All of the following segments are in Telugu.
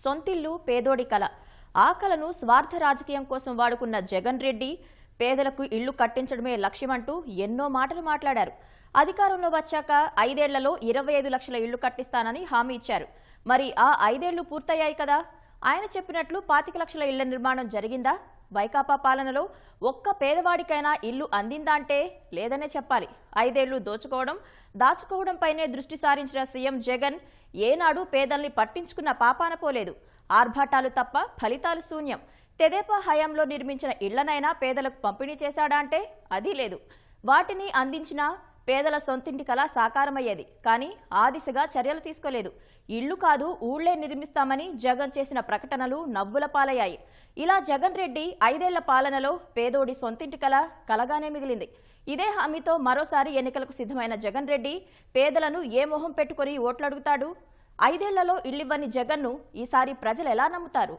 సొంతిల్లు పేదోడి కల. ఆ కలను స్వార్థ రాజకీయం కోసం వాడుకున్న జగన్ రెడ్డి పేదలకు ఇళ్లు కట్టించడమే లక్ష్యమంటూ ఎన్నో మాటలు మాట్లాడారు. అధికారంలో వచ్చాక 5 ఏళ్లలో 25 లక్షల ఇళ్లు కట్టిస్తానని హామీ ఇచ్చారు. మరి ఆ 5 ఏళ్లు పూర్తయ్యాయి కదా. ఆయన చెప్పినట్లు 25 లక్షల ఇళ్ల నిర్మాణం జరిగిందా? వైకాపా పాలనలో ఒక్క పేదవాడికైనా ఇల్లు అందిందా అంటే లేదనే చెప్పాలి. 5 ఏళ్లు దోచుకోవడం, దాచుకోవడంపైనే దృష్టి సారించిన సీఎం జగన్ ఏనాడు పేదల్ని పట్టించుకున్న పాపాన పోలేదు. ఆర్భాటాలు తప్ప ఫలితాలు శూన్యం. తెదేపా హయాంలో నిర్మించిన ఇళ్లనైనా పేదలకు పంపిణీ చేశాడా అంటే అది లేదు. వాటిని అందించిన పేదల సొంతింటి కల సాకారమయ్యేది. కానీ ఆ దిశగా చర్యలు తీసుకోలేదు. ఇళ్లు కాదు ఊళ్లే నిర్మిస్తామని జగన్ చేసిన ప్రకటనలు నవ్వుల పాలయ్యాయి. ఇలా జగన్ రెడ్డి 5 ఏళ్ల పాలనలో పేదోడి సొంతింటి కల కలగానే మిగిలింది. ఇదే హామీతో మరోసారి ఎన్నికలకు సిద్ధమైన జగన్ రెడ్డి పేదలను ఏ మొహం పెట్టుకుని ఓట్లడుగుతాడు? 5 ఏళ్లలో ఇళ్లివ్వని జగన్ను ఈసారి ప్రజలు ఎలా నమ్ముతారు?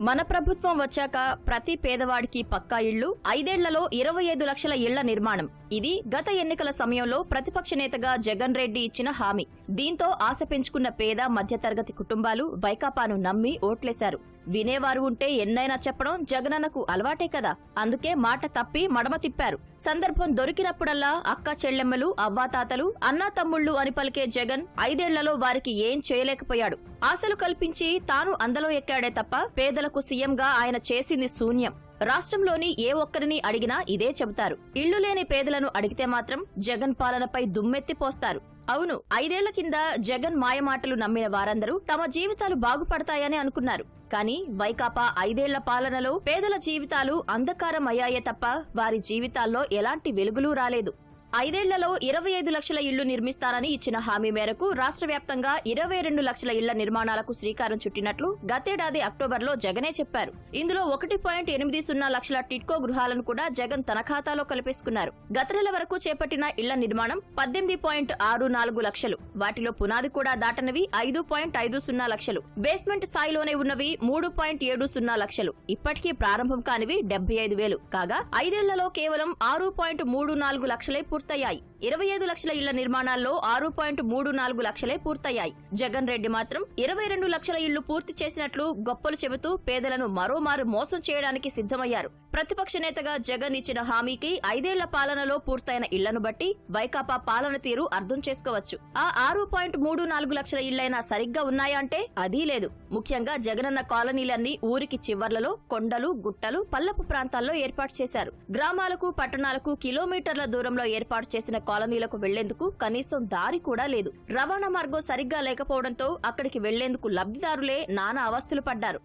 మన ప్రభుత్వం వచ్చాక ప్రతి పేదవాడికి పక్కా ఇళ్లు, 5 ఏళ్లలో 25 లక్షల ఇళ్ల నిర్మాణం. ఇది గత ఎన్నికల సమయంలో ప్రతిపక్ష నేతగా జగన్ రెడ్డి ఇచ్చిన హామీ. దీంతో ఆశ పెంచుకున్న పేద మధ్యతరగతి కుటుంబాలు వైకాపాను నమ్మి ఓట్లేశారు. వినేవారు ఉంటే ఎన్నైనా చెప్పడం జగనన్నకు అలవాటే కదా. అందుకే మాట తప్పి మడమ తిప్పారు. సందర్భం దొరికినప్పుడల్లా అక్క చెల్లెమ్మలు, అవ్వాతాతలు, అన్నా తమ్ముళ్లు అని పలికే జగన్ 5 ఏళ్లలో వారికి ఏం చేయలేకపోయాడు. ఆశలు కల్పించి తాను అందలో ఎక్కాడే తప్ప పేదలకు సీఎంగా ఆయన చేసింది శూన్యం. రాష్ట్రంలోని ఏ ఒక్కరిని అడిగినా ఇదే చెబుతారు. ఇళ్లు లేని పేదలను అడిగితే మాత్రం జగన్ పాలనపై దుమ్మెత్తి పోస్తారు. అవును, 5 ఏళ్ల కింద జగన్ మాయమాటలు నమ్మిన వారందరూ తమ జీవితాలు బాగుపడతాయని అనుకున్నారు. కానీ వైకాపా 5 ఏళ్ల పాలనలో పేదల జీవితాలు అంధకారం అయ్యాయే తప్ప వారి జీవితాల్లో ఎలాంటి వెలుగులు రాలేదు. 5 ఏళ్లలో 25 లక్షల ఇళ్లు నిర్మిస్తానని ఇచ్చిన హామీ మేరకు రాష్ట్ర వ్యాప్తంగా 22 లక్షల ఇళ్ల నిర్మాణాలకు శ్రీకారం చుట్టినట్లు గతేడాది అక్టోబర్లో జగనే చెప్పారు. ఇందులో 1.80 లక్షల టిట్కో గృహాలను కూడా జగన్ తన ఖాతాలో కలిపేసుకున్నారు. గత నెల వరకు చేపట్టిన ఇళ్ల నిర్మాణం 18.64 లక్షలు. వాటిలో పునాది కూడా దాటనవి 5.50 లక్షలు. బేస్మెంట్ స్థాయిలోనే ఉన్నవి 3.70 లక్షలు. ఇప్పటికీ ప్రారంభం కానివి 75,000. కాగా 5 ఏళ్లలో కేవలం 6.34 లక్షలే పూర్తయ్యాయి. 25 లక్షల ఇళ్ల నిర్మాణాల్లో 6.34 లక్షలే పూర్తయ్యాయి. జగన్ రెడ్డి మాత్రం 22 లక్షల ఇళ్లు పూర్తి చేసినట్లు గొప్పలు చెబుతూ పేదలను మరోమారు మోసం చేయడానికి సిద్ధమయ్యారు. ప్రతిపక్ష నేతగా జగన్ ఇచ్చిన హామీకి 5 ఏళ్ల పాలనలో పూర్తయిన ఇళ్లను బట్టి వైకాపా పాలన తీరు అర్థం చేసుకోవచ్చు. ఆ 6.34 లక్షల ఇళ్లైనా సరిగ్గా ఉన్నాయా అంటే అదీ లేదు. ముఖ్యంగా జగనన్న కాలనీలన్నీ ఊరికి చివర్లలో కొండలు, గుట్టలు, పల్లపు ప్రాంతాల్లో ఏర్పాటు చేశారు. గ్రామాలకు, పట్టణాలకు కిలోమీటర్ల దూరంలో ఏర్పాటు చేసిన కాలనీలకు వెళ్లేందుకు కనీసం దారి కూడా లేదు. రవాణా మార్గం సరిగ్గా లేకపోవడంతో అక్కడికి వెళ్లేందుకు లబ్ధిదారులే నానా అవస్థలు పడ్డారు.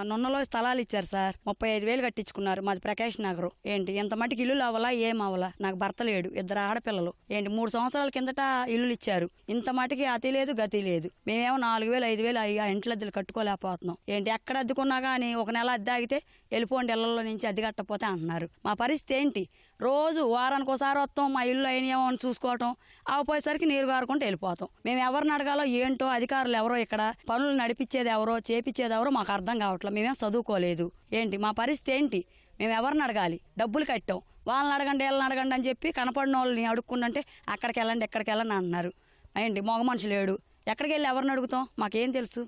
నున్నలో స్థలాలు ఇచ్చారు సార్. 35,000 కట్టించుకున్నారు. మాది ప్రకాష్ నగర్. ఏంటి ఎంత మటుకు ఇల్లు అవ్వాలా, ఏం అవ్వాలా? నాకు భర్త లేడు, 2 ఆడపిల్లలు. ఏంటి 3 సంవత్సరాల కిందట ఇల్లు ఇచ్చారు. ఇంత మటుకి అతి లేదు, గతి లేదు. మేమేమో 4,000, 5,000 ఆ ఇంట్లో అద్దెలు కట్టుకోలేకపోతున్నాం. ఏంటి ఎక్కడ అద్దెకున్నా కానీ ఒక నెల అద్దె ఆగితే వెళ్ళిపోండి, ఇళ్లలో నుంచి అద్దె కట్టకపోతే అంటున్నారు. మా పరిస్థితి ఏంటి? రోజు వారానికి ఒకసారి వస్తాం, మా ఇల్లు అయినాయేమో అని చూసుకోవటం, ఆగిపోయేసరికి నీరు గారుకుంటూ వెళ్ళిపోతాం. మేము ఎవరిని అడగాలో ఏంటో, అధికారులు ఎవరో, ఇక్కడ పనులు నడిపించేది ఎవరో, చేపించేది ఎవరో మాకు అర్థం కావట్లేదు. మేమేం చదువుకోలేదు. ఏంటి మా పరిస్థితి ఏంటి? మేము ఎవరిని అడగాలి? డబ్బులు కట్టాం, వాళ్ళని అడగండి, వీళ్ళని అడగండి అని చెప్పి కనపడిన వాళ్ళని అడుక్కుంటే అక్కడికి వెళ్ళండి, ఎక్కడికి వెళ్ళండి అంటున్నారు. ఏంటి మగ మనిషి లేడు, ఎక్కడికి వెళ్ళి ఎవరిని అడుగుతాం? మాకేం తెలుసు?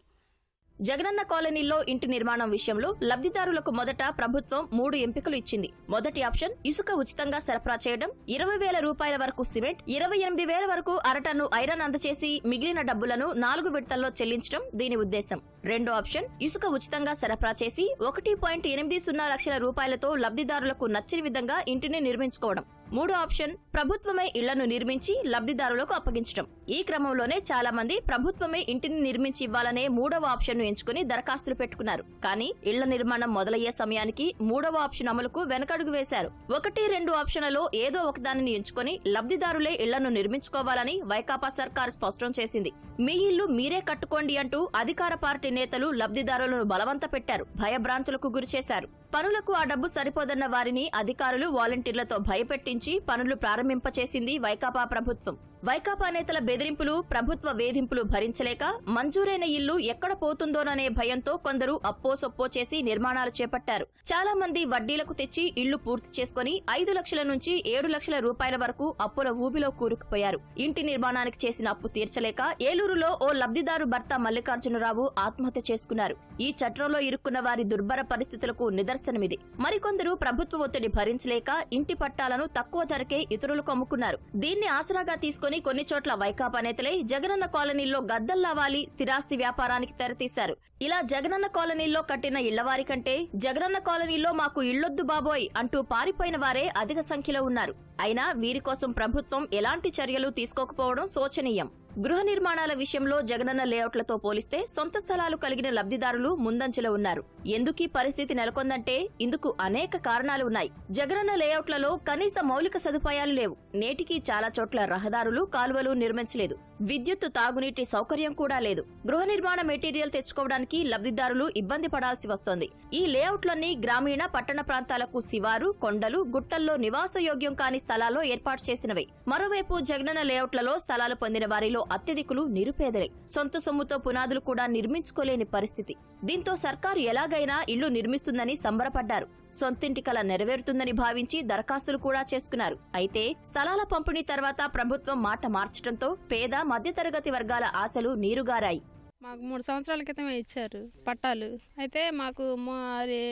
జగనన్న కాలనీలో ఇంటి నిర్మాణం విషయంలో లబ్ధిదారులకు మొదట ప్రభుత్వం 3 ఎంపికలు ఇచ్చింది. మొదటి ఆప్షన్ ఇసుక ఉచితంగా సరఫరా చేయడం, 20,000 రూపాయల వరకు సిమెంట్, 28,000 వరకు అరటన్ను ఐరన్ అందచేసి మిగిలిన డబ్బులను 4 విడతల్లో చెల్లించడం దీని ఉద్దేశం. రెండో ఆప్షన్ ఇసుక ఉచితంగా సరఫరా చేసి 1.80 లక్షల రూపాయలతో లబ్ధిదారులకు నచ్చిన విధంగా ఇంటిని నిర్మించుకోవడం. మూడో ఆప్షన్ ప్రభుత్వమే ఇళ్లను నిర్మించి లబ్ధిదారులకు అప్పగించడం. ఈ క్రమంలోనే చాలా మంది ప్రభుత్వమే ఇంటిని నిర్మించి ఇవ్వాలనే మూడవ ఆప్షన్ ను ఎంచుకుని దరఖాస్తులు పెట్టుకున్నారు. కానీ ఇళ్ల నిర్మాణం మొదలయ్యే సమయానికి మూడవ ఆప్షన్ అమలుకు వెనకడుగు వేశారు. 1-2 ఆప్షన్లలో ఏదో ఒకదానిని ఎంచుకుని లబ్ధిదారులే ఇళ్లను నిర్మించుకోవాలని వైకాపా సర్కారు స్పష్టం చేసింది. మీ ఇల్లు మీరే కట్టుకోండి అంటూ అధికార పార్టీ నేతలు లబ్ధిదారులను బలవంత పెట్టారు, భయభ్రాంతులకు గురిచేశారు. పనులకు ఆ డబ్బు సరిపోదన్న వారిని అధికారులు వాలంటీర్లతో భయపెట్టించి పనులు ప్రారంభింపచేసింది వైకాపా ప్రభుత్వం. వైకాపా నేతల బెదిరింపులు, ప్రభుత్వ వేధింపులు భరించలేక మంజూరైన ఇల్లు ఎక్కడ పోతుందోననే భయంతో కొందరు అప్పో చేసి నిర్మాణాలు చేపట్టారు. చాలా మంది వడ్డీలకు తెచ్చి ఇళ్లు పూర్తి చేసుకుని 5 లక్షల నుంచి 7 లక్షల రూపాయల వరకు అప్పుల ఊబిలో కూరుకుపోయారు. ఇంటి నిర్మాణానికి చేసిన అప్పు తీర్చలేక ఏలూరులో ఓ లబ్ధిదారు భర్త మల్లికార్జునరావు ఆత్మహత్య చేసుకున్నారు. ఈ చట్రంలో ఇరుక్కున్న వారి దుర్భర పరిస్థితులకు నిదర్శనమిది. మరికొందరు ప్రభుత్వ ఒత్తిడి భరించలేక ఇంటి పట్టాలను తక్కువ ధరకే ఇతరులకు అమ్ముకున్నారు. దీన్ని ఆసరాగా తీసుకుని కొన్ని చోట్ల వైకాపా నేతలే జగనన్న కాలనీల్లో గద్దల్లావాలి స్థిరాస్తి వ్యాపారానికి తెరతీశారు. ఇలా జగనన్న కాలనీల్లో కట్టిన ఇళ్లవారి కంటే జగనన్న కాలనీలో మాకు ఇళ్లొద్దు బాబోయ్ అంటూ పారిపోయిన వారే అధిక సంఖ్యలో ఉన్నారు. అయినా వీరి కోసం ప్రభుత్వం ఎలాంటి చర్యలు తీసుకోకపోవడం శోచనీయం. గృహ నిర్మాణాల విషయంలో జగనన్న లేఅవుట్లతో పోలిస్తే సొంత స్థలాలు కలిగిన లబ్ధిదారులు ముందంజలో ఉన్నారు. ఎందుకీ పరిస్థితి నెలకొందంటే ఇందుకు అనేక కారణాలు ఉన్నాయి. జగనన్న లేఅవుట్లలో కనీస మౌలిక సదుపాయాలు లేవు. నేటికి చాలా చోట్ల రహదారులు, కాలువలు నిర్మించలేదు. విద్యుత్తు, తాగునీటి సౌకర్యం కూడా లేదు. గృహ నిర్మాణ మెటీరియల్ తెచ్చుకోవడానికి లబ్ధిదారులు ఇబ్బంది పడాల్సి వస్తోంది. ఈ లేఅవుట్లన్నీ గ్రామీణ, పట్టణ ప్రాంతాలకు శివారు, కొండలు, గుట్టల్లో నివాసయోగ్యం కాని స్థలాల్లో ఏర్పాటు చేసినవి. మరోవైపు జగనన్న లేఅవుట్లలో స్థలాలు పొందిన వారిలో అత్యధికులు నిరుపేదలే. సొంత సొమ్ముతో పునాదులు కూడా నిర్మించుకోలేని పరిస్థితి. దీంతో సర్కారు ఎలాగైనా ఇళ్లు నిర్మిస్తుందని సంబరపడ్డారు. సొంతింటి కల నెరవేరుతుందని భావించి దరఖాస్తులు కూడా చేసుకున్నారు. అయితే స్థలాల పంపిణీ తర్వాత ప్రభుత్వం మాట మార్చడంతో పేద, మధ్యతరగతి వర్గాల ఆశలు నీరుగారాయి. మాకు 3 సంవత్సరాల క్రితమే ఇచ్చారు పట్టాలు. అయితే మాకు మరి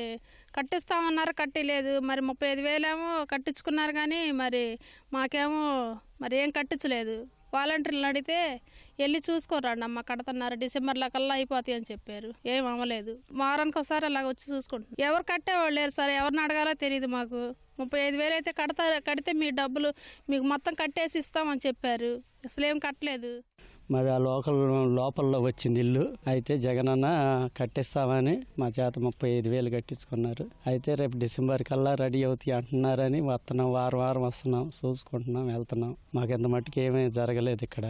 కట్టిస్తామన్నారు, కట్టిలేదు. మరి 35,000 ఏమో కట్టించుకున్నారు, కానీ మరి మాకేమో మరి ఏం కట్టించలేదు. వాలంటీర్లు అడిగితే వెళ్ళి చూసుకోరండి అమ్మ, కడుతున్నారు, డిసెంబర్లో కల్లా అయిపోతాయి అని చెప్పారు. ఏం అవ్వలేదు. వారానికి ఒకసారి అలాగ వచ్చి చూసుకుంటాం. ఎవరు కట్టేవాళ్ళు లేరు సార్. ఎవరిని అడగాలో తెలియదు మాకు. 35,000 అయితే కడితే మీ డబ్బులు మీకు మొత్తం కట్టేసి ఇస్తామని చెప్పారు. అసలు ఏం కట్టలేదు. మరి ఆ లోపల్లో వచ్చింది ఇల్లు. అయితే జగనన్న కట్టిస్తామని మా చేత 35,000 కట్టించుకున్నారు. అయితే రేపు డిసెంబర్ కల్లా రెడీ అవుతాయి అంటున్నారని వస్తున్నాం. వారం వస్తున్నాం, చూసుకుంటున్నాం, వెళ్తున్నాం. మాకు ఎంత మట్టుకు ఏమీ జరగలేదు ఇక్కడ.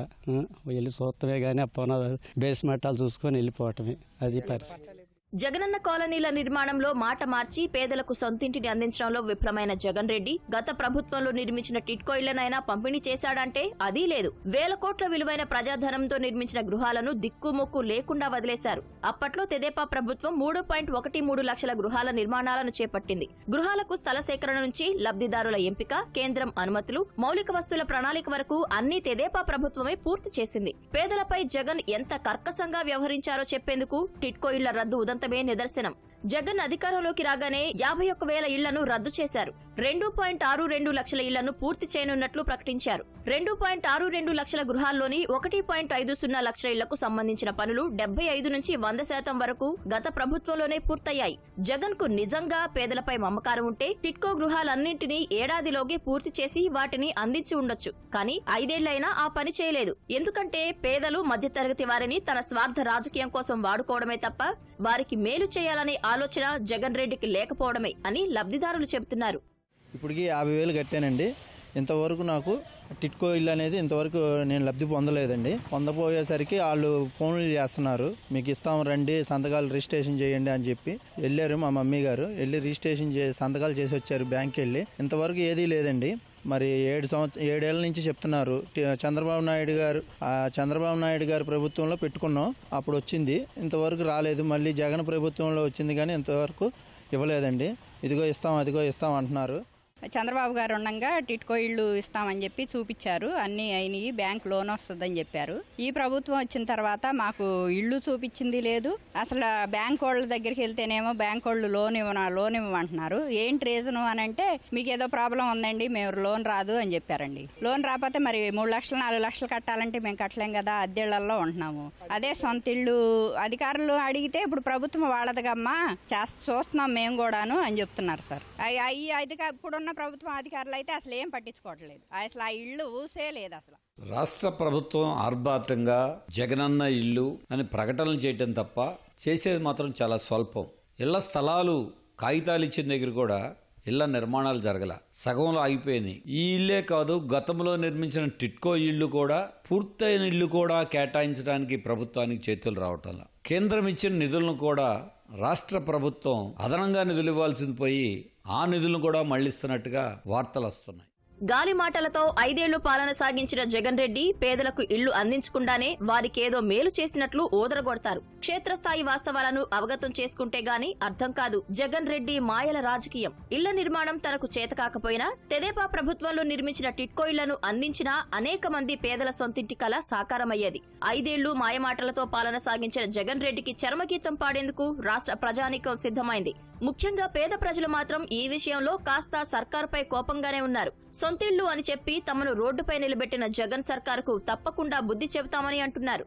వెళ్ళి చూస్తమే కానీ ఆ బేస్ మట్టాలు చూసుకొని వెళ్ళిపోవటమే. అది పరిస్థితి. జగనన్న కాలనీల నిర్మాణంలో మాట మార్చి పేదలకు సొంతింటిని అందించడంలో విఫలమైన జగన్ రెడ్డి గత ప్రభుత్వంలో నిర్మించిన టిట్కో ఇళ్లనైనా పంపిణీ చేశాడంటే అదీ లేదు. 1,000 కోట్ల విలువైన ప్రజాధనంతో నిర్మించిన గృహాలను దిక్కుమొక్కు లేకుండా వదిలేశారు. అప్పట్లో తెదేపా ప్రభుత్వం 3.13 లక్షల గృహాల నిర్మాణాలను చేపట్టింది. గృహాలకు స్థల సేకరణ నుంచి లబ్ధిదారుల ఎంపిక, కేంద్రం అనుమతులు, మౌలిక వస్తువుల ప్రణాళిక వరకు అన్ని తెదేపా ప్రభుత్వమే పూర్తి చేసింది. పేదలపై జగన్ ఎంత కర్కశంగా వ్యవహరించారో చెప్పేందుకు టిట్కో ఇళ్ల రద్దు ఉదంతమే నిదర్శనం. జగన్ అధికారంలోకి రాగానే 51,000 ఇళ్లను రద్దు చేశారు. 2.62 లక్షల ఇళ్లను పూర్తి చేయనున్నట్లు ప్రకటించారు. 2.62 లక్షల గృహాల్లోని 1.50 లక్షల ఇళ్లకు సంబంధించిన పనులు 75 నుంచి 100% వరకు గత ప్రభుత్వంలోనే పూర్తయ్యాయి. జగన్ కు నిజంగా పేదలపై మమకారం ఉంటే టిట్కో గృహాలన్నింటినీ ఏడాదిలోగే పూర్తి చేసి వాటిని అందించి ఉండొచ్చు. కానీ 5 ఏళ్లైనా ఆ పని చేయలేదు. ఎందుకంటే పేదలు, మధ్యతరగతి వారిని తన స్వార్థ రాజకీయం కోసం వాడుకోవడమే తప్ప వారికి మేలు చేయాలనే ఆలోచన జగన్ రెడ్డికి లేకపోవడమే అని లబ్ధిదారులు చెబుతున్నారు. ఇప్పటికి 50,000 కట్టానండి. ఇంతవరకు నాకు టిట్కో ఇల్లు అనేది ఇంతవరకు నేను లబ్ధి పొందలేదండి. పొందపోయేసరికి వాళ్ళు ఫోన్లు చేస్తున్నారు, మీకు ఇస్తాం రండి, సంతకాలు రిజిస్ట్రేషన్ చేయండి అని చెప్పి వెళ్ళారు. మా మమ్మీ గారు వెళ్ళి రిజిస్ట్రేషన్ సంతకాలు చేసి వచ్చారు బ్యాంక్కి వెళ్ళి. ఇంతవరకు ఏదీ లేదండి. మరి 7 ఏళ్ల నుంచి చెప్తున్నారు. చంద్రబాబు నాయుడు గారు ప్రభుత్వంలో పెట్టుకున్నాం, అప్పుడు వచ్చింది, ఇంతవరకు రాలేదు. మళ్ళీ జగన్ ప్రభుత్వంలో వచ్చింది కానీ ఇంతవరకు ఇవ్వలేదండి. ఇదిగో ఇస్తాం, అదిగో ఇస్తాం అంటున్నారు. చంద్రబాబు గారు ఉండగా టిట్కో ఇళ్ళు ఇస్తామని చెప్పి చూపించారు. అన్నీ అయినాయి, బ్యాంక్ లోన్ వస్తుందని చెప్పారు. ఈ ప్రభుత్వం వచ్చిన తర్వాత మాకు ఇళ్ళు చూపించింది లేదు. అసలు బ్యాంక్ వాళ్ళ దగ్గరికి వెళ్తేనేమో బ్యాంక్ వాళ్ళు లోన్ ఇవ్వమంటున్నారు. ఏంటి రీజను అని అంటే, మీకు ఏదో ప్రాబ్లం ఉందండి, మేము లోన్ రాదు అని చెప్పారండి. లోన్ రాకపోతే మరి 3 లక్షలు 4 లక్షలు కట్టాలంటే మేము కట్టలేం కదా, అద్దెళ్లలో ఉంటున్నాము. అదే సొంత ఇళ్ళు అధికారులు అడిగితే ఇప్పుడు ప్రభుత్వం వాళ్ళదిగమ్మా, చూస్తున్నాం మేము కూడాను అని చెప్తున్నారు సార్. ఇప్పుడున్న ప్రభుత్వం అధికారులు అయితే అసలు ఏం పట్టించుకోవట్లేదు. అసలు ఆ ఇళ్ళు ఊసే లేదు. అసలు రాష్ట్ర ప్రభుత్వం ఆర్భాటంగా జగనన్న ఇల్లు అని ప్రకటనలు చేయటం తప్ప చేసేది మాత్రం చాలా స్వల్పం. ఇళ్ల స్థలాలు కాగితాలు ఇచ్చిన దగ్గర కూడా ఇళ్ల నిర్మాణాలు జరగల, సగంలో ఆగిపోయినాయి. ఈ ఇళ్లే కాదు, గతంలో నిర్మించిన టిట్కో ఇళ్లు కూడా, పూర్తయిన ఇళ్లు కూడా కేటాయించడానికి ప్రభుత్వానికి చేతులు రావటంలా. కేంద్రం ఇచ్చిన నిధులను కూడా రాష్ట్ర ప్రభుత్వం అదనంగా నిధులు ఇవ్వాల్సింది పోయి ఆ నిధులను కూడా మళ్లిస్తున్నట్టుగా వార్తలు వస్తున్నాయి. గాలి మాటలతో 5 ఏళ్లు పాలన సాగించిన జగన్ రెడ్డి పేదలకు ఇళ్లు అందించకుండానే వారికేదో మేలు చేసినట్లు ఓదరగొడతారు. క్షేత్రస్థాయి వాస్తవాలను అవగతం చేసుకుంటే గాని అర్థం కాదు జగన్ రెడ్డి మాయల రాజకీయం. ఇళ్ల నిర్మాణం తనకు చేతకాకపోయినా తెదేపా ప్రభుత్వంలో నిర్మించిన టిట్కో ఇళ్లను అందించినా అనేక మంది పేదల సొంతింటి కల సాకారమయ్యేది. 5 ఏళ్లు మాయమాటలతో పాలన సాగించిన జగన్ రెడ్డికి చరమగీతం పాడేందుకు రాష్ట్ర ప్రజానీకం సిద్ధమైంది. ముఖ్యంగా పేద ప్రజలు మాత్రం ఈ విషయంలో కాస్త సర్కారుపై కోపంగానే ఉన్నారు. సొంతిళ్లు అని చెప్పి తమను రోడ్డుపై నిలబెట్టిన జగన్ సర్కారుకు తప్పకుండా బుద్ధి చెబుతామని అంటున్నారు.